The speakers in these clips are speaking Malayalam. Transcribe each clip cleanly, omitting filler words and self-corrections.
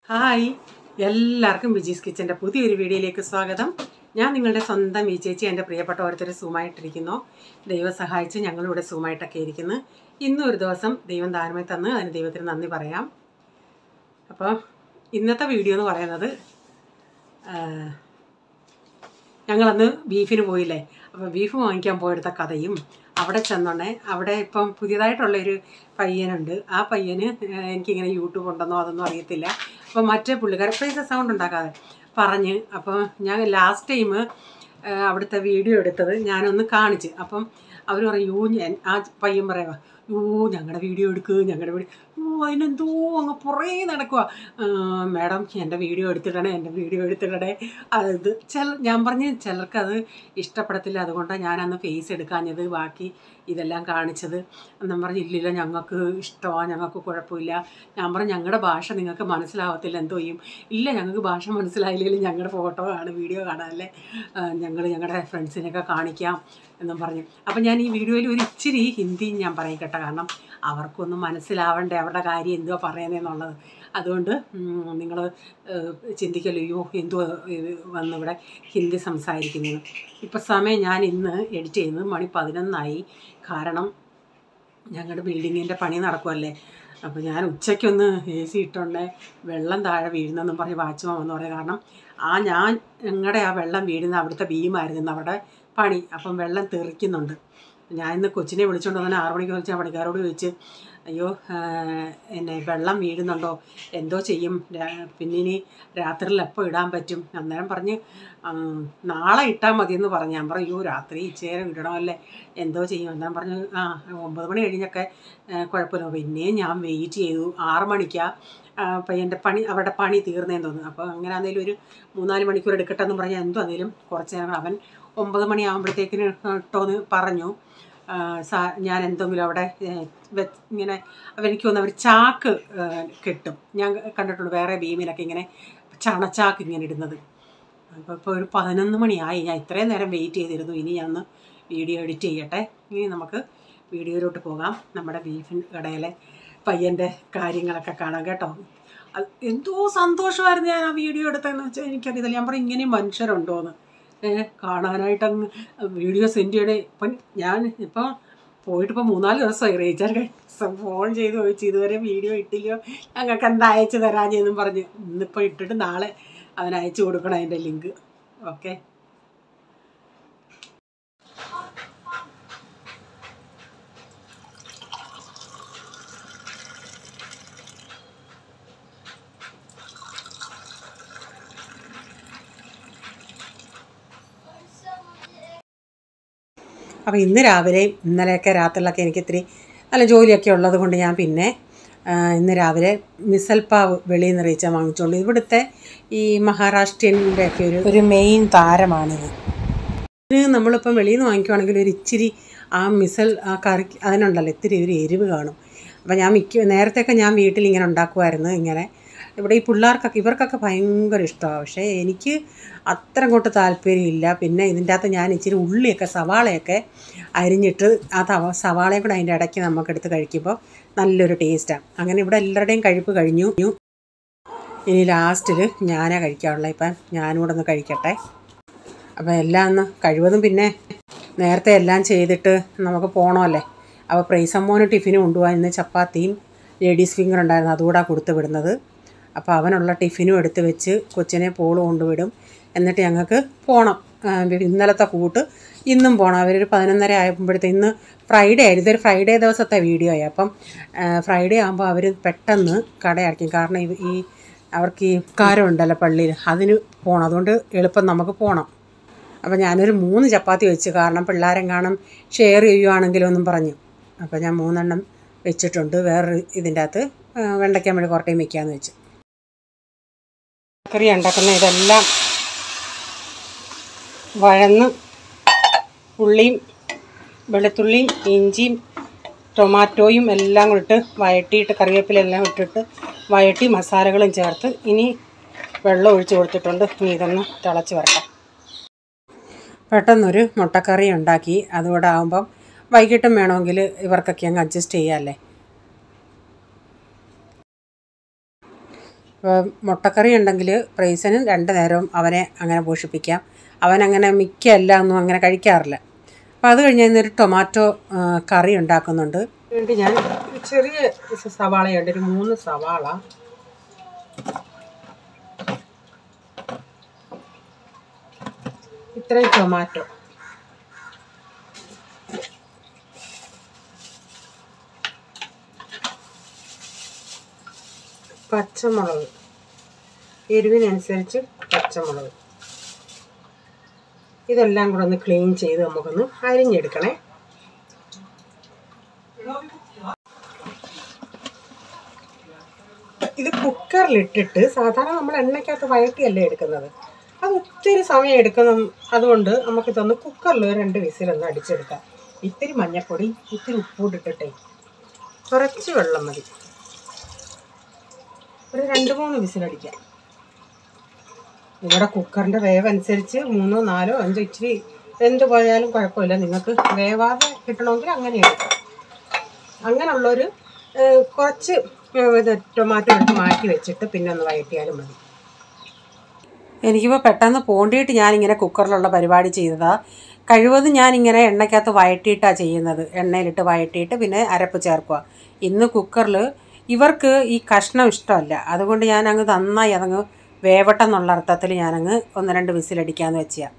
ഹായ്, എല്ലാവർക്കും വിജീസ് കിച്ചൻ്റെ പുതിയൊരു വീഡിയോയിലേക്ക് സ്വാഗതം. ഞാൻ നിങ്ങളുടെ സ്വന്തം ചേച്ചി. എൻ്റെ പ്രിയപ്പെട്ട ഓരോരുത്തർ സൂമായിട്ടിരിക്കുന്നു. ദൈവം സഹായിച്ച് ഞങ്ങളിവിടെ സൂമായിട്ടൊക്കെ ഇരിക്കുന്നു. ഇന്നും ഒരു ദിവസം ദൈവം ദാനമായി തന്ന് അതിന് ദൈവത്തിന് നന്ദി പറയാം. അപ്പോൾ ഇന്നത്തെ വീഡിയോ എന്ന് പറയുന്നത്, ഞങ്ങളന്ന് ബീഫിന് പോയില്ലേ, അപ്പോൾ ബീഫ് വാങ്ങിക്കാൻ പോയെടുത്ത കഥയും അവിടെ ചെന്നോണ്ടേ അവിടെ ഇപ്പം പുതിയതായിട്ടുള്ളൊരു പയ്യനുണ്ട്. ആ പയ്യന് എനിക്കിങ്ങനെ യൂട്യൂബ് ഉണ്ടെന്നോ അതൊന്നും അറിയത്തില്ല. അപ്പം മറ്റേ പുള്ളിക്കാരൻ പൈസ സൗണ്ട് ഉണ്ടാക്കാതെ പറഞ്ഞ്, അപ്പം ഞാൻ ലാസ്റ്റ് ടൈം അവിടുത്തെ വീഡിയോ എടുത്തത് ഞാനൊന്ന് കാണിച്ച്. അപ്പം അവർ പറയും, ഞാൻ ആ പയ്യൻ പറയുക, ഞങ്ങളുടെ വീഡിയോ എടുക്കുക, ഞങ്ങളുടെ വീഡിയോ, അതിനെന്തോ അങ്ങ് പുറേ നടക്കുക. മാഡം എൻ്റെ വീഡിയോ എടുത്തിടണേ, എൻ്റെ വീഡിയോ എടുത്തിടണേ. അത് ഞാൻ പറഞ്ഞ് ചിലർക്കത് ഇഷ്ടപ്പെടത്തില്ല, അതുകൊണ്ടാണ് ഞാനന്ന് ഫേസ് എടുക്കാഞ്ഞത്, ബാക്കി ഇതെല്ലാം കാണിച്ചത്. എന്നും പറഞ്ഞ് ഇല്ലില്ല, ഞങ്ങൾക്ക് ഇഷ്ടമാണ്, ഞങ്ങൾക്ക് കുഴപ്പമില്ല. ഞാൻ പറഞ്ഞു ഞങ്ങളുടെ ഭാഷ നിങ്ങൾക്ക് മനസ്സിലാവത്തില്ല, എന്തോ ചെയ്യും? ഇല്ല, ഞങ്ങൾക്ക് ഭാഷ മനസ്സിലായില്ലെങ്കിലും ഞങ്ങളുടെ ഫോട്ടോ വീഡിയോ കാണാനല്ലേ, ഞങ്ങളുടെ ഫ്രണ്ട്സിനെയൊക്കെ കാണിക്കാം എന്നും പറഞ്ഞു. അപ്പം ഞാൻ ഈ വീഡിയോയിൽ ഒരു ഇച്ചിരി ഹിന്ദി ഞാൻ പറയും കേട്ടോ, കാരണം അവർക്കൊന്നും മനസ്സിലാവണ്ടേ അവരുടെ കാര്യം എന്തുവാ പറയുന്നതെന്നുള്ളത്. അതുകൊണ്ട് നിങ്ങൾ ചിന്തിക്കല്ലോ, എന്തോ വന്നിവിടെ ഹിന്ദി സംസാരിക്കുന്നത്. ഇപ്പം സമയം ഞാൻ ഇന്ന് എഡിറ്റ് ചെയ്യുന്നത് മണി 11 കാരണം ഞങ്ങളുടെ ബിൽഡിങ്ങിൻ്റെ പണി നടക്കുമല്ലേ. അപ്പോൾ ഞാൻ ഉച്ചയ്ക്കൊന്ന് AC ഇട്ടുകൊണ്ട് വെള്ളം താഴെ വീഴുന്നെന്നും പറഞ്ഞ് വാച്ച്മാൻ എന്ന് പറയാം. കാരണം ഞങ്ങളുടെ ആ വെള്ളം വീഴുന്ന അവിടുത്തെ ബീമായിരുന്നു അവിടെ പണി. അപ്പം വെള്ളം തെറിക്കുന്നുണ്ട്. ഞാൻ ഇന്ന് കൊച്ചിനെ വിളിച്ചുകൊണ്ട് തന്നെ 6 മണിക്ക് വിളിച്ച് ആ പണിക്കാരോട് ചോദിച്ച്, അയ്യോ എന്നെ വെള്ളം വീഴുന്നുണ്ടോ, എന്തോ ചെയ്യും, പിന്നെ ഇനി രാത്രിയിൽ എപ്പോൾ ഇടാൻ പറ്റും? അന്നേരം പറഞ്ഞ് നാളെ ഇട്ടാൽ മതിയെന്ന് പറഞ്ഞു. ഞാൻ പറഞ്ഞു, അയ്യോ രാത്രി ഇച്ചേരം ഇടണമല്ലേ, എന്തോ ചെയ്യും? അന്നേരം പറഞ്ഞു 9 മണി കഴിഞ്ഞൊക്കെ കുഴപ്പമില്ല. പിന്നെയും ഞാൻ വെയിറ്റ് ചെയ്തു. 6 മണിക്കാണ് പയ്യൻ്റെ അവരുടെ പണി തീർന്നേന്ന് തോന്നുന്നു. അപ്പോൾ അങ്ങനെ ആണെങ്കിലും ഒരു 3-4 മണിക്കൂർ എടുക്കട്ടെ എന്ന് പറഞ്ഞാൽ എന്തോ ആണെങ്കിലും കുറച്ച് നേരം അവൻ 9 മണിയാകുമ്പോഴത്തേക്കിന് ഇട്ടോന്ന് പറഞ്ഞു. ഞാൻ എന്തെങ്കിലും അവിടെ ഇങ്ങനെ എനിക്ക് തോന്നുന്നു അവർ ചാക്ക് കെട്ടും. ഞാൻ കണ്ടിട്ടുണ്ട് വേറെ ബീമിലൊക്കെ ഇങ്ങനെ ചണച്ചാക്ക് ഇങ്ങനെ ഇടുന്നത്. അപ്പോൾ ഇപ്പോൾ ഒരു 11 മണിയായി. ഞാൻ ഇത്രയും നേരം വെയിറ്റ് ചെയ്തിരുന്നു. ഇനി ഞാൻ ഒന്ന് വീഡിയോ എഡിറ്റ് ചെയ്യട്ടെ. ഇനി നമുക്ക് വീഡിയോയിലോട്ട് പോകാം. നമ്മുടെ ബീഫിൻ കടയിലെ പയ്യൻ്റെ കാര്യങ്ങളൊക്കെ കാണാം കേട്ടോ. അത് എന്തോ സന്തോഷമായിരുന്നു ഞാൻ ആ വീഡിയോ എടുത്തതെന്ന് വെച്ചാൽ. എനിക്കറിയത്തില്ല, ഞാൻ പറയും ഇങ്ങനെയും മനുഷ്യരുണ്ടോയെന്ന് കാണാനായിട്ടങ്ങ് വീഡിയോ സെൻഡ് ചെയ്യണേ. ഇപ്പം ഞാൻ ഇപ്പോൾ പോയിട്ടിപ്പോൾ 3-4 ദിവസമായി. റീചാർജ് ഫോൺ ചെയ്ത് ചോദിച്ചു, ഇതുവരെ വീഡിയോ ഇട്ടില്ലയോ, ഞങ്ങൾക്ക് എന്താ അയച്ചു തരാഞ്ഞെന്നും പറഞ്ഞ്. ഇന്നിപ്പോൾ ഇട്ടിട്ട് നാളെ അവനയച്ചു കൊടുക്കണം അതിൻ്റെ ലിങ്ക്. ഓക്കെ, അപ്പോൾ ഇന്ന് രാവിലെ ഇന്നലെയൊക്കെ രാത്രിയിലൊക്കെ എനിക്കിത്തിരി നല്ല ജോലിയൊക്കെ ഉള്ളത് കൊണ്ട് ഞാൻ പിന്നെ ഇന്ന് രാവിലെ മിസൽ പാവ് വെളിയിൽ നിന്ന് റീച്ചാൽ വാങ്ങിച്ചുകൊണ്ട്, ഇവിടുത്തെ ഈ മഹാരാഷ്ട്രീയൻ്റെ ഒക്കെ ഒരു മെയിൻ താരമാണിത്. ഇത് നമ്മളിപ്പം വെളിയിൽ നിന്ന് വാങ്ങിക്കുവാണെങ്കിൽ ഒരു ഇച്ചിരി ആ മിസൽ ആ കറിക്ക് അതിനുണ്ടല്ലോ ഇത്തിരി ഒരു എരിവ് കാണും. അപ്പോൾ ഞാൻ നേരത്തെയൊക്കെ ഞാൻ വീട്ടിൽ ഇങ്ങനെ ഉണ്ടാക്കുമായിരുന്നു. ഇങ്ങനെ ഇവിടെ ഈ പിള്ളേർക്കൊക്കെ ഇവർക്കൊക്കെ ഭയങ്കര ഇഷ്ടമാണ്. പക്ഷേ എനിക്ക് അത്ര അങ്ങോട്ട് താല്പര്യമില്ല. പിന്നെ ഇതിൻ്റെ അകത്ത് ഞാൻ ഇച്ചിരി ഉള്ളിയൊക്കെ സവാളയൊക്കെ അരിഞ്ഞിട്ട് ആ സവാളയും കൂടെ അതിൻ്റെ ഇടയ്ക്ക് നമുക്കെടുത്ത് കഴിക്കുമ്പോൾ നല്ലൊരു ടേസ്റ്റാണ്. അങ്ങനെ ഇവിടെ എല്ലാവരുടെയും കഴിപ്പ് കഴിഞ്ഞു. ഇനി ലാസ്റ്റിൽ ഞാനാണ് കഴിക്കാറുള്ളത്. ഇപ്പം ഞാനൂടെ ഒന്ന് കഴിക്കട്ടെ. അപ്പോൾ എല്ലാം ഒന്ന് കഴിവതും പിന്നെ നേരത്തെ എല്ലാം ചെയ്തിട്ട് നമുക്ക് പോകണമല്ലേ. അപ്പോൾ പ്രൈസമ്മോന് ടിഫിന് കൊണ്ടുപോകാൻ ഇന്ന് ചപ്പാത്തിയും ലേഡീസ് ഫിംഗർ ഉണ്ടായിരുന്നു, അതുകൂടെ കൊടുത്ത് വിടുന്നത്. അപ്പോൾ അവനുള്ള ടിഫിനും എടുത്ത് വെച്ച് കൊച്ചിനെ പോള് കൊണ്ടുവിടും. എന്നിട്ട് ഞങ്ങൾക്ക് പോകണം. ഇന്നലത്തെ കൂട്ട് ഇന്നും പോകണം. അവരൊരു 11:30 ആയപ്പോഴത്തെ, ഇന്ന് ഫ്രൈഡേ ആയിരുന്നു. ഇതൊരു ഫ്രൈഡേ ദിവസത്തെ വീഡിയോ ആയി. അപ്പം ഫ്രൈഡേ ആകുമ്പോൾ അവർ പെട്ടെന്ന് കടയടയ്ക്കും. കാരണം അവർക്ക് ഈ കാരമുണ്ടല്ലോ പള്ളിയിൽ, അതിന് പോകണം. അതുകൊണ്ട് എളുപ്പം നമുക്ക് പോകണം. അപ്പോൾ ഞാനൊരു 3 ചപ്പാത്തി വെച്ച്, കാരണം പിള്ളേരെങ്ങാനും ഷെയർ ചെയ്യുവാണെങ്കിലൊന്നും പറഞ്ഞു. അപ്പോൾ ഞാൻ 3 എണ്ണം വെച്ചിട്ടുണ്ട്. വേറെ ഇതിൻ്റെ അകത്ത് വെണ്ടയ്ക്കാൻ വേണ്ടി കുറേയും വെക്കാമെന്ന് വെച്ച്. കറി ഉണ്ടാക്കുന്ന ഇതെല്ലാം വഴന്ന് ഉള്ളിയും വെളുത്തുള്ളിയും ഇഞ്ചിയും ടൊമാറ്റോയും എല്ലാം കൂടി ഇട്ട് വഴട്ടിയിട്ട്, കറിവേപ്പിലെല്ലാം ഇട്ടിട്ട് വഴട്ടി മസാലകളും ചേർത്ത് ഇനി വെള്ളം ഒഴിച്ച് കൊടുത്തിട്ടുണ്ട്. ഇനി ഇതൊന്ന് തിളച്ച് വരട്ടെ. പെട്ടെന്നൊരു മുട്ടക്കറി ഉണ്ടാക്കി. അതുകൂടെ ആകുമ്പം വൈകിട്ടും വേണമെങ്കിൽ ഇവർക്കൊക്കെ അങ്ങ് അഡ്ജസ്റ്റ് ചെയ്യാമല്ലേ. മുട്ടക്കറി ഉണ്ടെങ്കിൽ പ്രൈസിന് 2 നേരവും അവനെ അങ്ങനെ പോഷിപ്പിക്കാം. അവനങ്ങനെ മിക്ക എല്ലാം ഒന്നും അങ്ങനെ കഴിക്കാറില്ല. അപ്പോൾ അത് കഴിഞ്ഞ് ഇന്നൊരു ടൊമാറ്റോ കറി ഉണ്ടാക്കുന്നുണ്ട്. വേണ്ടി ഞാൻ ചെറിയ സവാളയുണ്ട്, ഒരു 3 സവാള, ഇത്രയും ടൊമാറ്റോ, പച്ചമുളക്, എരിവിനനുസരിച്ച് പച്ചമുളക്, ഇതെല്ലാം കൂടെ ഒന്ന് ക്ലീൻ ചെയ്ത് നമുക്കൊന്ന് അരിഞ്ഞെടുക്കണേ. ഇത് കുക്കറിലിട്ടിട്ട് സാധാരണ നമ്മൾ എണ്ണയ്ക്കകത്ത് വഴറ്റിയല്ലേ എടുക്കുന്നത്. അത് ഒത്തിരി സമയം എടുക്കുന്ന അതുകൊണ്ട് നമുക്കിതൊന്ന് കുക്കറിൽ 2 വിസിലൊന്ന് അടിച്ചെടുക്കാം. ഇത്തിരി മഞ്ഞൾപ്പൊടി, ഇത്തിരി ഉപ്പൂട്ടിട്ടേ, കുറച്ച് വെള്ളം മതി, ഒരു 2-3 വിസിലടിക്കാം. നിങ്ങളുടെ കുക്കറിൻ്റെ വേവ് അനുസരിച്ച് 3, 4, 5 ഇച്ചിരി വെന്ത് പോയാലും കുഴപ്പമില്ല. നിങ്ങൾക്ക് വേവാതെ കിട്ടണമെങ്കിൽ അങ്ങനെ എടുക്കാം. അങ്ങനെയുള്ളൊരു കുറച്ച് ടൊമാറ്റോ എടുത്ത് മാറ്റി വെച്ചിട്ട് പിന്നെ ഒന്ന് വഴറ്റിയാലും മതി. എനിക്കിപ്പോൾ പെട്ടെന്ന് പോണ്ടിയിട്ട് ഞാനിങ്ങനെ കുക്കറിലുള്ള പരിപാടി ചെയ്തതാണ്. കഴിവതും ഞാനിങ്ങനെ എണ്ണയ്ക്കകത്ത് വഴറ്റിയിട്ടാണ് ചെയ്യുന്നത്. എണ്ണയിലിട്ട് വഴറ്റിയിട്ട് പിന്നെ അരപ്പ് ചേർക്കുക. ഇന്ന് കുക്കറിൽ ഇവർക്ക് ഈ കഷ്ണം ഇഷ്ടമല്ല, അതുകൊണ്ട് ഞാനങ്ങ് നന്നായി അതങ്ങ് വേവട്ടെന്നുള്ള അർത്ഥത്തിൽ ഞാനങ്ങ് 1-2 വിസിലടിക്കാമെന്ന് വെച്ചാൽ.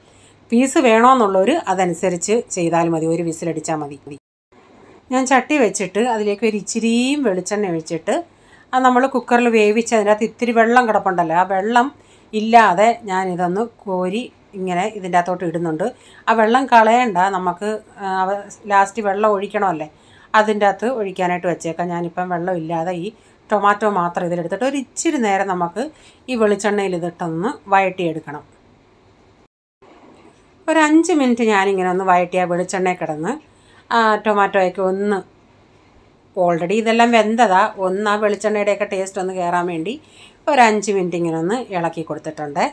പീസ് വേണമെന്നുള്ളവർ അതനുസരിച്ച് ചെയ്താൽ മതി, 1 വിസിലടിച്ചാൽ മതി. ഞാൻ ചട്ടി വെച്ചിട്ട് അതിലേക്ക് ഒരു ഇച്ചിരിയും വെളിച്ചെണ്ണ ഒഴിച്ചിട്ട് അത് നമ്മൾ കുക്കറിൽ വേവിച്ച് അതിനകത്ത് ഇത്തിരി വെള്ളം കിടപ്പുണ്ടല്ലോ, ആ വെള്ളം ഇല്ലാതെ ഞാനിതൊന്ന് കോരി ഇങ്ങനെ ഇതിൻ്റെ അകത്തോട്ട് ഇടുന്നുണ്ട്. ആ വെള്ളം കളയണ്ട, നമുക്ക് ലാസ്റ്റ് വെള്ളം ഒഴിക്കണമല്ലേ, അതിൻ്റെ അകത്ത് ഒഴിക്കാനായിട്ട് വെച്ചേക്കാം. ഞാനിപ്പം വെള്ളം ഇല്ലാതെ ഈ ടൊമാറ്റോ മാത്രം ഇതിലെടുത്തിട്ട് ഒരു ഇച്ചിരി നേരം നമുക്ക് ഈ വെളിച്ചെണ്ണയിൽ ഇതിട്ടൊന്ന് വഴറ്റിയെടുക്കണം. ഒരു 5 മിനിറ്റ് ഞാനിങ്ങനെ ഒന്ന് വഴറ്റിയ വെളിച്ചെണ്ണയിൽ കിടന്ന് ടൊമാറ്റോയൊക്കെ ഒന്ന്, ഓൾറെഡി ഇതെല്ലാം വെന്തതാ, ഒന്ന് ആ വെളിച്ചെണ്ണയുടെയൊക്കെ ടേസ്റ്റ് ഒന്ന് കയറാൻ വേണ്ടി ഒരു 5 മിനിറ്റ് ഇങ്ങനെ ഒന്ന് ഇളക്കി കൊടുത്തിട്ടുണ്ട്.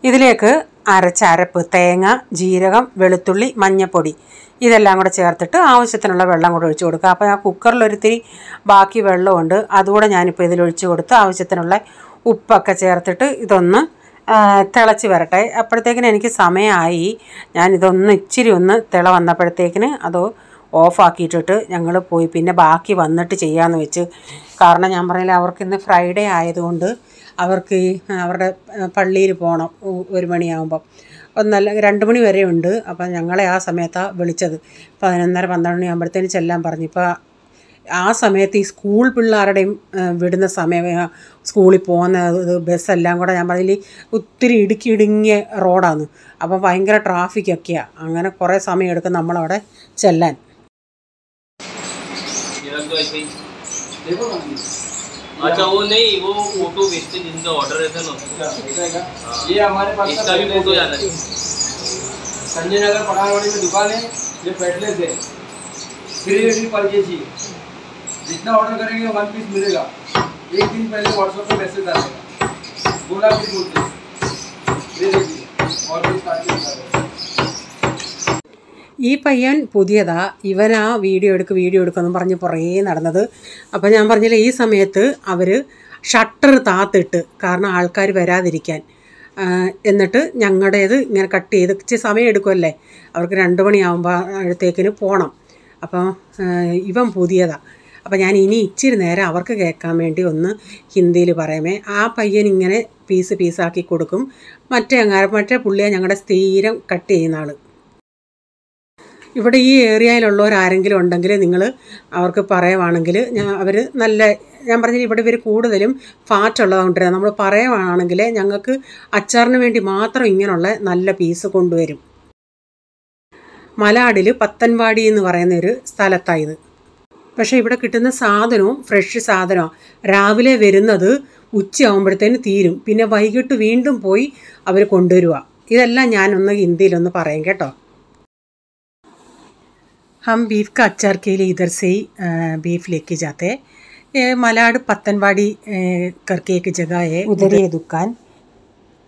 ഇതിലേക്ക് അരച്ച അരപ്പ്, തേങ്ങ, ജീരകം, വെളുത്തുള്ളി, മഞ്ഞൾപ്പൊടി ഇതെല്ലാം കൂടെ ചേർത്തിട്ട് ആവശ്യത്തിനുള്ള വെള്ളം കൂടെ ഒഴിച്ച് കൊടുക്കുക. അപ്പോൾ ആ കുക്കറിലൊരിത്തിരി ബാക്കി വെള്ളമുണ്ട്, അതുകൂടെ ഞാനിപ്പോൾ ഇതിലൊഴിച്ച് കൊടുത്ത് ആവശ്യത്തിനുള്ള ഉപ്പൊക്കെ ചേർത്തിട്ട് ഇതൊന്ന് തിളച്ച് വരട്ടെ. അപ്പോഴത്തേക്കിന് എനിക്ക് സമയമായി. ഞാനിതൊന്ന് ഇച്ചിരി ഒന്ന് തിള വന്നപ്പോഴത്തേക്കിന് അത് ഓഫാക്കിയിട്ടിട്ട് ഞങ്ങൾ പോയി പിന്നെ ബാക്കി വന്നിട്ട് ചെയ്യാമെന്ന് വെച്ച്. കാരണം ഞാൻ പറഞ്ഞില്ല, അവർക്കിന്ന് ഫ്രൈഡേ ആയതുകൊണ്ട് അവർക്ക് അവരുടെ പള്ളിയിൽ പോകണം 1 മണിയാകുമ്പം. 2 മണി വരെ ഉണ്ട്. അപ്പം ഞങ്ങളെ ആ സമയത്താണ് വിളിച്ചത്. 11:30-12 മണിയാകുമ്പോഴത്തേന് ചെല്ലാൻ പറഞ്ഞു. ഇപ്പോൾ ആ സമയത്ത് ഈ സ്കൂൾ പിള്ളേരുടെയും വിടുന്ന സമയം, സ്കൂളിൽ പോകുന്ന ബസ്സെല്ലാം കൂടെ ഞാൻ പറഞ്ഞില്ല ഒത്തിരി ഇടുങ്ങിയ റോഡാണ്. അപ്പം ഭയങ്കര ട്രാഫിക്കൊക്കെയാണ്. അങ്ങനെ കുറേ സമയം എടുക്കും നമ്മളവിടെ ചെല്ലാൻ. अच्छा वो नहीं, वो फोटो भेजते जिनका ऑर्डर रहता ना, ये हमारे पास इसका भी फोटो जाना है। संजय नगर पठानवाड़ी में दुकान है, ये पेटलेस है, फ्री डिलीवरी पर केजी, जितना ऑर्डर करेंगे 1 पीस मिलेगा। 1 दिन पहले व्हाट्सएप पे मैसेज आएगा, बोला पीस बोलते दे दीजिए और भी स्टार्टिंग। ഈ പയ്യൻ പുതിയതാ, ഇവനാ വീഡിയോ എടുക്കുമെന്ന് പറഞ്ഞ് പുറകെ നടന്നത്. അപ്പോൾ ഞാൻ പറഞ്ഞില്ല, ഈ സമയത്ത് അവർ ഷട്ടർ താത്തിട്ട്, കാരണം ആൾക്കാർ വരാതിരിക്കാൻ. എന്നിട്ട് ഞങ്ങളുടേത് ഇങ്ങനെ കട്ട് ചെയ്ത് ഇച്ചിരി സമയം എടുക്കുമല്ലേ, അവർക്ക് 2 മണിയാകുമ്പോഴത്തേക്കിന് പോകണം. അപ്പോൾ ഇവൻ പുതിയതാണ്. അപ്പോൾ ഞാൻ ഇനി ഇച്ചിരി നേരം അവർക്ക് കേൾക്കാൻ വേണ്ടി ഒന്ന് ഹിന്ദിയിൽ പറയാമേ. ആ പയ്യൻ ഇങ്ങനെ പീസാക്കി കൊടുക്കും. മറ്റേ പുള്ളിയെ ഞങ്ങളുടെ സ്ഥിരം കട്ട് ചെയ്യുന്ന ആൾ. ഇവിടെ ഈ ഏരിയയിലുള്ളവരാരെങ്കിലും ഉണ്ടെങ്കിൽ നിങ്ങൾ അവർക്ക് പറയുവാണെങ്കിൽ അവർ നല്ല, ഞാൻ പറഞ്ഞില്ല ഇവിടെ ഇവർ കൂടുതലും ഫാറ്റ് ഉള്ളതുകൊണ്ടിരുന്നത്, നമ്മൾ പറയുവാണെങ്കിൽ ഞങ്ങൾക്ക് അച്ചാറിന് വേണ്ടി മാത്രം ഇങ്ങനെയുള്ള നല്ല പീസ് കൊണ്ടുവരും. മലാഡിൽ പത്തൻവാടി എന്ന് പറയുന്നൊരു സ്ഥലത്തായത്. പക്ഷേ ഇവിടെ കിട്ടുന്ന സാധനവും ഫ്രഷ് സാധനമാണ്. രാവിലെ വരുന്നത് ഉച്ചയാകുമ്പോഴത്തേന് തീരും, പിന്നെ വൈകിട്ട് വീണ്ടും പോയി അവർ കൊണ്ടുവരിക. ഇതെല്ലാം ഞാനൊന്ന് ഹിന്ദിയിലൊന്ന് പറയാം കേട്ടോ. हम बीफ का अचार के लिए इधर से ही बीफ लेके जाते हैं. ये मलाड पत्तनवाड़ी करके एक जगह है, उधर ये दुकान.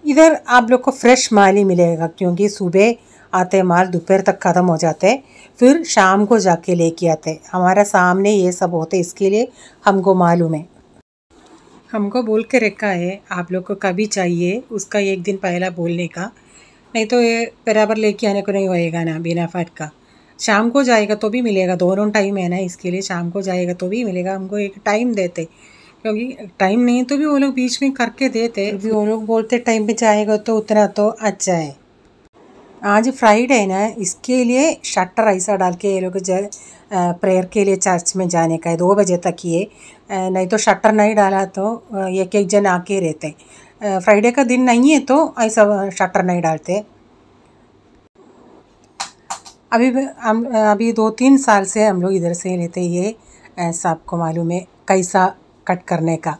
इधर आप लोग को फ्रेश माल ही मिलेगा, क्योंकि सुबह आते माल दोपहर तक ख़त्म हो जाते हैं, फिर शाम को जाके लेके आते. हमारा सामने ये सब होते, इसके लिए हमको मालूम है. हमको बोल के रखा है आप लोग को कभी चाहिए उसका एक दिन पहला बोलने का, नहीं तो ये बराबर लेके आने को नहीं होएगा ना बिना फट का। शाम को जाएगा तो भी मिलेगा, दोनों टाइम है ना, इसके लिए शाम को जाएगा तो भी मिलेगा। हमको एक टाइम देते, क्योंकि टाइम नहीं तो भी वो लोग बीच में करके देते, भी वो लोग बोलते टाइम पे जाएगा तो उतना तो अच्छा है। आज फ्राइडे है ना, इसके लिए शटर ऐसा डाल के ये लोग प्रेयर के लिए चर्च में जाने का है 2 बजे तक ये, नहीं तो शटर नहीं डाला तो एक एक जन आके रहते। फ्राइडे का दिन नहीं है तो ऐसा शटर नहीं डालते। अभी 2-3 साल से हम लोग इधर से लेते, ये सबको मालूम है कैसा कट करने का,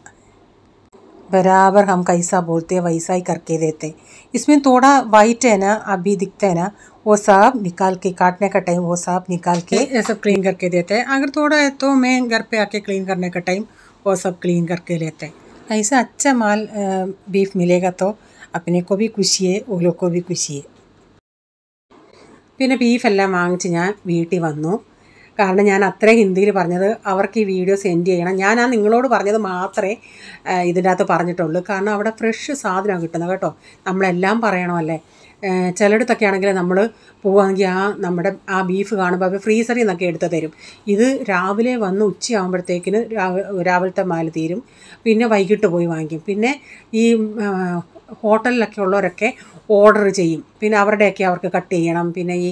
बराबर हम कैसा बोलते हैं वैसा ही करके देते। इसमें थोड़ा वाइट है ना अभी दिखता है ना, वो सब निकाल के काटने का टाइम वो सब निकाल के ये सब क्लीन करके देते हैं। अगर थोड़ा है तो मैं घर पे आके क्लीन करने का टाइम वो सब क्लीन करके लेते हैं। ऐसा अच्छा माल बीफ मिलेगा तो अपने को भी खुशी है, वो लोग को भी खुशी है। പിന്നെ ബീഫെല്ലാം വാങ്ങിച്ച് ഞാൻ വീട്ടിൽ വന്നു. കാരണം ഞാൻ അത്രയും ഹിന്ദിയിൽ പറഞ്ഞത് അവർക്ക് ഈ വീഡിയോ സെൻഡ് ചെയ്യണം. ഞാൻ നിങ്ങളോട് പറഞ്ഞത് മാത്രമേ ഇതിൻ്റെ അകത്ത് പറഞ്ഞിട്ടുള്ളൂ. കാരണം അവിടെ ഫ്രഷ് സാധനമാണ് കിട്ടുന്നത് കേട്ടോ. നമ്മളെല്ലാം പറയണമല്ലേ. ചിലയിടത്തൊക്കെ ആണെങ്കിൽ നമ്മൾ പോവുകയാണെങ്കിൽ നമ്മുടെ ബീഫ് കാണുമ്പോൾ അവർ ഫ്രീസറിൽ നിന്നൊക്കെ എടുത്ത് തരും. ഇത് രാവിലെ വന്ന് ഉച്ചയാകുമ്പോഴത്തേക്കിന് രാവിലത്തെ മാല് തീരും. പിന്നെ വൈകിട്ട് പോയി വാങ്ങിക്കും. പിന്നെ ഈ ഹോട്ടലിലൊക്കെ ഉള്ളവരൊക്കെ ഓർഡർ ചെയ്യും. പിന്നെ അവരുടെയൊക്കെ അവർക്ക് കട്ട് ചെയ്യണം. പിന്നെ ഈ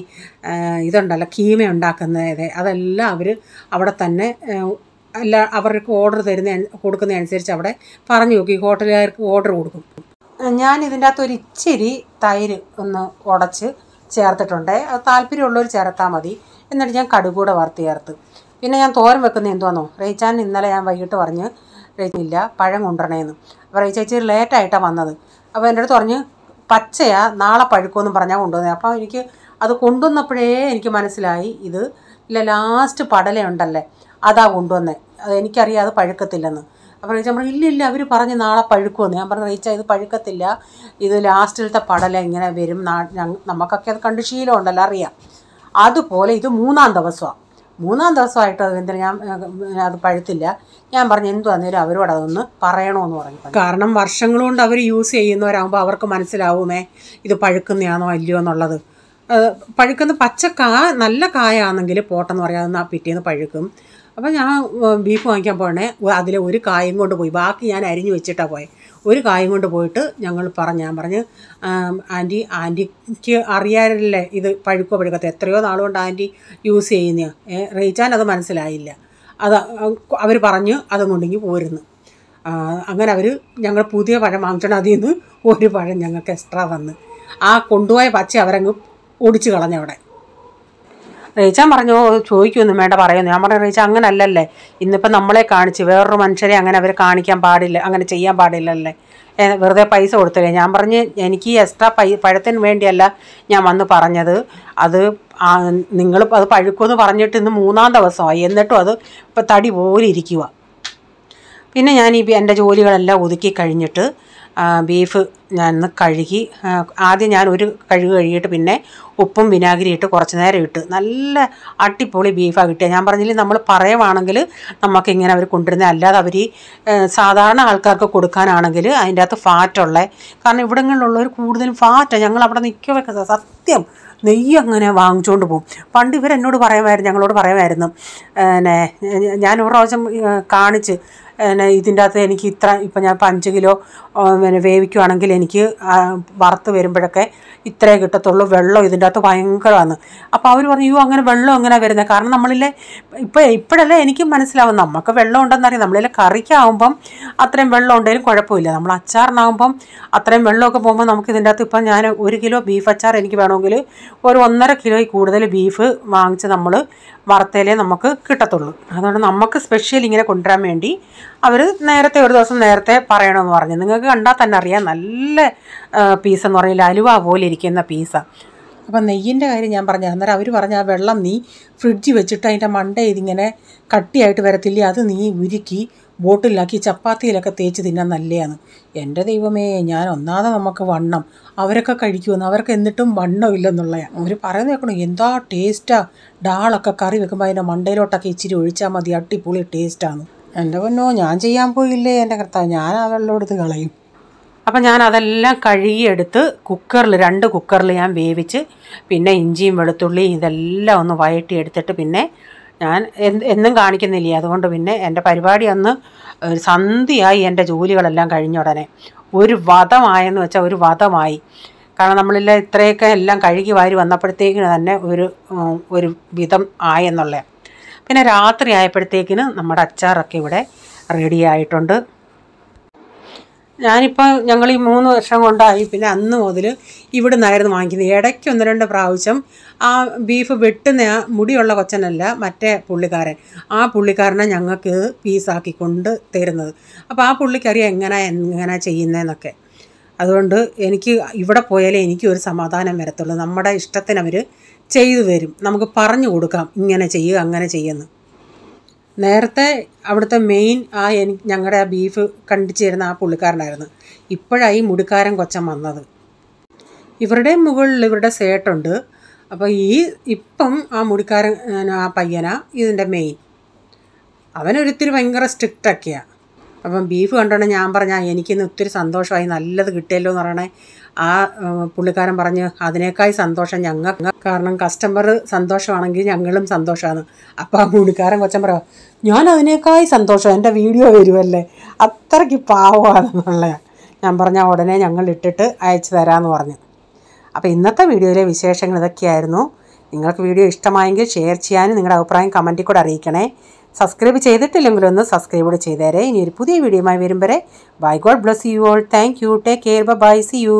ഇതുണ്ടല്ലോ കീമ ഉണ്ടാക്കുന്നത്, അതെല്ലാം അവർ അവിടെ തന്നെ അവർക്ക് ഓർഡർ കൊടുക്കുന്നതനുസരിച്ച് അവിടെ പറഞ്ഞു നോക്കി ഹോട്ടലുകാർക്ക് ഓർഡർ കൊടുക്കും. ഞാൻ ഇതിൻ്റെ അകത്ത് ഒരു ഇച്ചിരി തൈര് ഒന്ന് ഉടച്ച് ചേർത്തിട്ടുണ്ട്. അത് താല്പര്യമുള്ളവർ ചേർത്താൽ മതി. എന്നിട്ട് ഞാൻ കടുകൂടെ വറുത്ത് ചേർത്ത്. പിന്നെ ഞാൻ തോരൻ വെക്കുന്നത് എന്തുവാന്നോ, റേച്ചാൻ ഇന്നലെ ഞാൻ വൈകിട്ട് പറഞ്ഞ് റേച്ചില്ല പഴം കൊണ്ടുവരണേന്ന്. അപ്പോൾ റേച്ചേച്ചി ലേറ്റായിട്ടാണ് വന്നത്. അപ്പോൾ എൻ്റെ അടുത്ത് പറഞ്ഞ് പച്ചയാ നാളെ പഴുക്കുമെന്ന് പറഞ്ഞാൽ കൊണ്ടുവന്നത്. അപ്പോൾ എനിക്ക് അത് കൊണ്ടുവന്നപ്പോഴേ എനിക്ക് മനസ്സിലായി ഇത് ലാസ്റ്റ് പടലയുണ്ടല്ലേ അതാ കൊണ്ടുവന്നത്. അത് എനിക്കറിയാം അത് പഴുക്കത്തില്ലെന്ന്. അപ്പോൾ റേച്ച പറഞ്ഞു ഇല്ല അവർ പറഞ്ഞ് നാളെ പഴുക്കുമെന്ന്. ഞാൻ പറഞ്ഞു റേച്ച ഇത് പഴുക്കത്തില്ല, ഇത് ലാസ്റ്റിലത്തെ പടല ഇങ്ങനെ വരും. നമുക്കൊക്കെ അത് കണ്ട് ശീലമുണ്ടല്ലോ, അറിയാം. അതുപോലെ ഇത് 3-ാം ദിവസമാണ്. 3-ാം ദിവസമായിട്ട് എന്തിനാ ഞാൻ അത് പഴുത്തില്ല. ഞാൻ പറഞ്ഞു എന്തു വന്നേലും അവരോട് അതൊന്ന് പറയണമെന്ന് പറഞ്ഞു. കാരണം വർഷങ്ങൾ കൊണ്ട് അവർ യൂസ് ചെയ്യുന്നവരാകുമ്പോൾ അവർക്ക് മനസ്സിലാവുമേ ഇത് പഴുക്കുന്നതാണോ അല്ലയോ എന്നുള്ളത്. പഴുക്കുന്ന നല്ല കായാണെങ്കിൽ പോട്ടെന്ന് പറയാതെ പിറ്റേന്ന് പഴുക്കും. അപ്പോൾ ഞാൻ ബീഫ് വാങ്ങിക്കാൻ പോകണേ അതിൽ ഒരു കായും കൊണ്ട് പോയി, ബാക്കി ഞാൻ അരിഞ്ഞ് വെച്ചിട്ടാണ് പോയത്. ഒരു കായും കൊണ്ട് പോയിട്ട് ഞാൻ പറഞ്ഞ് ആൻറ്റിക്ക് അറിയാറില്ലേ ഇത് പഴുക്കത്തെ, എത്രയോ നാളുകൊണ്ട് ആൻറ്റി യൂസ് ചെയ്യുന്നതാണ്. റേച്ചാൻ അത് മനസ്സിലായില്ല. അത് അവർ പറഞ്ഞ് അതും കൊണ്ടെങ്കിൽ പോരുന്നു. അങ്ങനെ ഞങ്ങൾ പുതിയ പഴം വാങ്ങിച്ചോണ്ട് അതിൽ നിന്ന് ഒരു പഴം ഞങ്ങൾക്ക് എക്സ്ട്രാ വന്ന് കൊണ്ടുപോയ പച്ച അവരങ്ങ് ഒടിച്ച് കളഞ്ഞവിടെ. റേച്ചാൻ പറഞ്ഞു ചോദിക്കൊന്നും വേണ്ട പറയുന്നു. ഞാൻ പറഞ്ഞു റേച്ച അങ്ങനെ അല്ലല്ലേ, ഇന്നിപ്പോൾ നമ്മളെ കാണിച്ച് വേറൊരു മനുഷ്യരെ അങ്ങനെ അവർ കാണിക്കാൻ പാടില്ല, അങ്ങനെ ചെയ്യാൻ പാടില്ലല്ലേ, വെറുതെ പൈസ കൊടുത്തില്ലേ. ഞാൻ പറഞ്ഞ് എനിക്ക് എക്സ്ട്രാ പഴത്തിന് വേണ്ടിയല്ല ഞാൻ വന്ന് പറഞ്ഞത്, അത് നിങ്ങൾ അത് പഴുക്കുമെന്ന് പറഞ്ഞിട്ട് ഇന്ന് 3-ാം ദിവസമായി, എന്നിട്ടും അത് ഇപ്പോൾ തടി പോലെ ഇരിക്കുക. പിന്നെ ഞാൻ എൻ്റെ ജോലികളെല്ലാം ഒതുക്കി കഴിഞ്ഞിട്ട് ബീഫ് ഞാൻ കഴുകി, ആദ്യം ഞാൻ ഒരു കഴുകിയിട്ട് പിന്നെ ഉപ്പും വിനാഗിരി ഇട്ട് കുറച്ച് നേരം ഇട്ട് നല്ല അടിപൊളി ബീഫാണ് കിട്ടിയത്. ഞാൻ പറഞ്ഞില്ലേ നമ്മൾ പറയുവാണെങ്കിൽ നമുക്കിങ്ങനെ അവർ കൊണ്ടുവരുന്നത്, അല്ലാതെ അവർ സാധാരണ ആൾക്കാർക്ക് കൊടുക്കാനാണെങ്കിൽ അതിൻ്റെ അകത്ത് ഫാറ്റുള്ള, കാരണം ഇവിടങ്ങളിലുള്ളവർ കൂടുതലും ഫാറ്റാണ്. ഞങ്ങൾ അവിടെ നിൽക്കുക സത്യം നെയ്യ് അങ്ങനെ വാങ്ങിച്ചുകൊണ്ട് പോകും. പണ്ട് ഇവരെന്നോട് ഞങ്ങളോട് പറയുമായിരുന്നു, ഞാൻ ഒരു പ്രാവശ്യം കാണിച്ച് ഇതിൻ്റെ അകത്ത് എനിക്ക് ഇപ്പം ഞാൻ 5 കിലോ വേവിക്കുവാണെങ്കിൽ എനിക്ക് വറുത്ത് വരുമ്പോഴൊക്കെ ഇത്രേ കിട്ടത്തുള്ളൂ, വെള്ളം ഇതിൻ്റെ അകത്ത് ഭയങ്കരമാണ്. അപ്പോൾ അവർ പറഞ്ഞു അങ്ങനെ വെള്ളം എങ്ങനെ വരുന്നത്, കാരണം നമ്മളിലെ ഇപ്പോഴല്ലേ എനിക്ക് മനസ്സിലാവും നമുക്ക് വെള്ളം ഉണ്ടെന്നറിയാം. നമ്മളിലെ കറിക്കാവുമ്പം അത്രയും വെള്ളം ഉണ്ടെങ്കിലും കുഴപ്പമില്ല, നമ്മൾ അച്ചാറിനാകുമ്പം അത്രയും വെള്ളമൊക്കെ പോകുമ്പോൾ നമുക്ക് ഇതിൻ്റെ അകത്ത് ഇപ്പം ഞാൻ 1 കിലോ ബീഫ് അച്ചാർ എനിക്ക് വേണമെങ്കിൽ ഒരു 1.5 കിലോയിൽ കൂടുതൽ ബീഫ് വാങ്ങിച്ച് നമ്മൾ വറുത്തേലേ നമുക്ക് കിട്ടത്തുള്ളൂ. അതുകൊണ്ട് നമുക്ക് സ്പെഷ്യൽ ഇങ്ങനെ കൊണ്ടുവരാൻ വേണ്ടി അവർ നേരത്തെ ഒരു ദിവസം നേരത്തെ പറയണമെന്ന് പറഞ്ഞു. നിങ്ങൾക്ക് കണ്ടാൽ തന്നെ അറിയാം നല്ല പീസെന്ന് പറഞ്ഞാൽ അലുവ പോലെ ഇരിക്കുന്ന പീസാണ്. അപ്പം നെയ്യിൻ്റെ കാര്യം ഞാൻ പറഞ്ഞു. അന്നേരം അവർ പറഞ്ഞ ആ വെള്ളം നീ ഫ്രിഡ്ജിൽ വെച്ചിട്ട് അതിൻ്റെ മണ്ട ഇതിങ്ങനെ കട്ടിയായിട്ട് വരത്തില്ലേ, അത് നീ ഉരുക്കി ബോട്ടിലാക്കി ചപ്പാത്തിയിലൊക്കെ തേച്ച് തിന്നാൻ നല്ലതാണ്. എൻ്റെ ദൈവമേ, ഞാൻ ഒന്നാതെ നമുക്ക് വണ്ണം, അവരൊക്കെ കഴിക്കുമെന്ന്, അവർക്ക് എന്നിട്ടും വണ്ണമില്ലെന്നുള്ളതാണ് അവർ പറയുന്നത്. കേൾക്കണം എന്താ ടേസ്റ്റാണ്, ഡാളൊക്കെ കറി വെക്കുമ്പോൾ അതിൻ്റെ മണ്ടയിലോട്ടൊക്കെ ഇച്ചിരി ഒഴിച്ചാൽ മതി, അടിപൊളി ടേസ്റ്റാണ്. എൻ്റെ പൊന്നോ, ഞാൻ ചെയ്യാൻ പോയില്ലേ എൻ്റെ കർത്താവ്, ഞാൻ ആ വെള്ളം എടുത്ത് കളയും. അപ്പം ഞാൻ അതെല്ലാം കഴുകിയെടുത്ത് കുക്കറിൽ 2 കുക്കറിൽ ഞാൻ വേവിച്ച്, പിന്നെ ഇഞ്ചിയും വെളുത്തുള്ളിയും ഇതെല്ലാം ഒന്ന് വഴറ്റിയെടുത്തിട്ട്, പിന്നെ ഞാൻ എന്നും കാണിക്കുന്നില്ല, അതുകൊണ്ട് പിന്നെ എൻ്റെ പരിപാടി അന്ന് സന്ധ്യയായി. എൻ്റെ ജോലികളെല്ലാം കഴിഞ്ഞ ഉടനെ ഒരു വധമായെന്ന് വെച്ചാൽ ഒരു വധമായി. കാരണം നമ്മളില്ല ഇത്രയൊക്കെ എല്ലാം കഴുകി വാരി വന്നപ്പോഴത്തേക്കിന് തന്നെ ഒരു വിധം ആയെന്നുള്ള. പിന്നെ രാത്രി ആയപ്പോഴത്തേക്കിന് നമ്മുടെ അച്ചാറൊക്കെ ഇവിടെ റെഡി ആയിട്ടുണ്ട്. ഞാനിപ്പോൾ ഞങ്ങൾ ഈ 3 വർഷം കൊണ്ടായി, പിന്നെ അന്ന് മുതൽ ഇവിടെ നിന്നായിരുന്നു വാങ്ങിക്കുന്നത്. ഇടയ്ക്ക് 1-2 പ്രാവശ്യം ആ ബീഫ് വെട്ടുന്ന ആ മുടിയുള്ള കൊച്ചനല്ല, മറ്റേ പുള്ളിക്കാരൻ, ആ പുള്ളിക്കാരനെ ഞങ്ങൾക്ക് പീസാക്കി കൊണ്ട് തരുന്നത്. അപ്പോൾ ആ പുള്ളിക്കറിയാം എങ്ങനെ ചെയ്യുന്നതെന്നൊക്കെ. അതുകൊണ്ട് എനിക്ക് ഇവിടെ പോയാലേ എനിക്കൊരു സമാധാനം വരത്തുള്ളൂ. നമ്മുടെ ഇഷ്ടത്തിന് അവർ ചെയ്തു തരും, നമുക്ക് പറഞ്ഞു കൊടുക്കാം ഇങ്ങനെ ചെയ്യുക അങ്ങനെ ചെയ്യുന്നു. നേരത്തെ അവിടുത്തെ മെയിൻ ഞങ്ങളുടെ ആ ബീഫ് കണ്ടിച്ചു തരുന്ന ആ പുള്ളിക്കാരനായിരുന്നു. ഇപ്പോഴായി മുടിക്കാരൻ കൊച്ചൻ വന്നത്. ഇവരുടെ മുകളിൽ ഇവരുടെ സേട്ടുണ്ട്. അപ്പോൾ ഇപ്പം ആ മുടിക്കാരൻ ആ പയ്യനാ ഇതിൻ്റെ മെയിൻ. അവനൊരിത്തിരി ഭയങ്കര സ്ട്രിക്റ്റൊക്കെയാണ്. അപ്പം ബീഫ് കണ്ടോണ്ട് ഞാൻ പറഞ്ഞാൽ എനിക്കിന്ന് ഒത്തിരി സന്തോഷമായി, നല്ലത് കിട്ടിയല്ലോ എന്ന് പറയണേ. ആ പുള്ളിക്കാരൻ പറഞ്ഞ് അതിനേക്കായി സന്തോഷം ഞങ്ങൾക്ക്, കാരണം കസ്റ്റമർ സന്തോഷമാണെങ്കിൽ ഞങ്ങളും സന്തോഷമാണ്. അപ്പോൾ ആ പുള്ളിക്കാരൻ കൊച്ചൻ പറയാം, ഞാൻ അതിനേക്കായി സന്തോഷം, എൻ്റെ വീഡിയോ വരുമല്ലേ, അത്രയ്ക്ക് പാവമാണെന്നുള്ള. ഞാൻ പറഞ്ഞാൽ ഉടനെ ഞങ്ങൾ ഇട്ടിട്ട് അയച്ചു തരാമെന്ന് പറഞ്ഞു. അപ്പോൾ ഇന്നത്തെ വീഡിയോയിലെ വിശേഷങ്ങൾ ഇതൊക്കെയായിരുന്നു. നിങ്ങൾക്ക് വീഡിയോ ഇഷ്ടമായെങ്കിൽ ഷെയർ ചെയ്യാനും നിങ്ങളുടെ അഭിപ്രായം കമൻറ്റിൽ കൂടെ അറിയിക്കണേ. സബ്സ്ക്രൈബ് ചെയ്തിട്ടില്ലെങ്കിലും ഒന്ന് സബ്സ്ക്രൈബ് കൂടെ ചെയ്തേരെ. ഇനി ഒരു പുതിയ വീഡിയോയുമായി വരും വരെ bye, God bless you all. Thank you, take care, bye, see U.